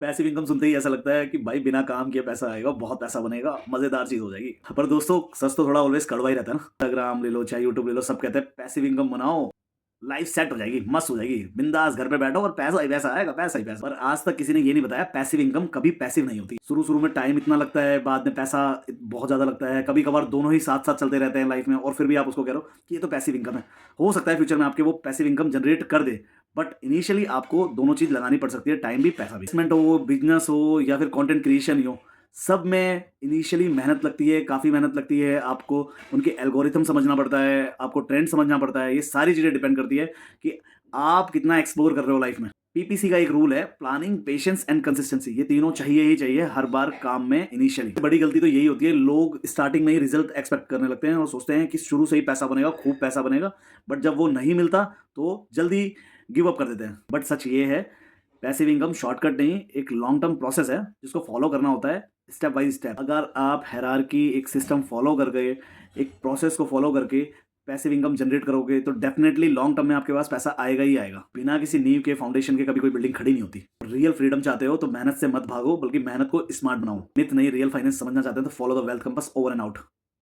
Passive income सुनते ही ऐसा लगता है कि भाई बिना काम किए पैसा आएगा, बहुत पैसा बनेगा, मजेदार चीज हो जाएगी। पर दोस्तों सच तो थोड़ा ऑलवेज कड़वा ही रहता है ना। इंस्टाग्राम ले लो चाहे यूट्यूब ले लो, सब कहते हैं पैसिव इनकम बनाओ, लाइफ सेट हो जाएगी, मस्त हो जाएगी, बिंदास घर पे बैठो और पैसा ही पैसा आएगा, पैसा ही पैसा। पर आज तक किसी ने ये नहीं बताया पैसिव इनकम कभी पैसिव नहीं होती। शुरू शुरू में टाइम इतना लगता है, बाद में पैसा बहुत ज्यादा लगता है, कभी कभार दोनों ही साथ साथ चलते रहते हैं लाइफ में, और फिर भी आप उसको कह रहे हो कि ये तो पैसिव इनकम है। हो सकता है फ्यूचर में आपके वो पैसिव इनकम जनरेट कर दे, बट इनिशियली आपको दोनों चीज लगानी पड़ सकती है, टाइम भी पैसा भी। इन्वेस्टमेंट हो, बिजनेस हो या फिर कंटेंट क्रिएशन ही हो, सब में इनिशियली मेहनत लगती है, काफ़ी मेहनत लगती है। आपको उनके एल्गोरिथम समझना पड़ता है, आपको ट्रेंड समझना पड़ता है। ये सारी चीज़ें डिपेंड करती है कि आप कितना एक्सप्लोर कर रहे हो लाइफ में। पीपीसी का एक रूल है, प्लानिंग, पेशेंस एंड कंसिस्टेंसी। ये तीनों चाहिए ही चाहिए हर बार काम में इनिशियली। बड़ी गलती तो यही होती है, लोग स्टार्टिंग में ही रिजल्ट एक्सपेक्ट करने लगते हैं और सोचते हैं कि शुरू से ही पैसा बनेगा, खूब पैसा बनेगा, बट जब वो नहीं मिलता तो जल्दी गिव अप कर देते हैं। बट सच ये है, पैसिव इनकम शॉर्टकट नहीं, एक लॉन्ग टर्म प्रोसेस है जिसको फॉलो करना होता है स्टेप बाय स्टेप। अगर आप हायरार्की, एक सिस्टम फॉलो कर गए, एक प्रोसेस को फॉलो करके पैसिव इनकम जनरेट करोगे तो डेफिनेटली लॉन्ग टर्म में आपके पास पैसा आएगा ही आएगा। बिना किसी नींव के, फाउंडेशन के कभी कोई बिल्डिंग खड़ी नहीं होती। रियल फ्रीडम चाहते हो तो मेहनत से मत भागो, बल्कि मेहनत को स्मार्ट बनाओ। मिथ नहीं, रियल फाइनेंस समझना चाहते हैं तो follow the wealth compass. Over and out.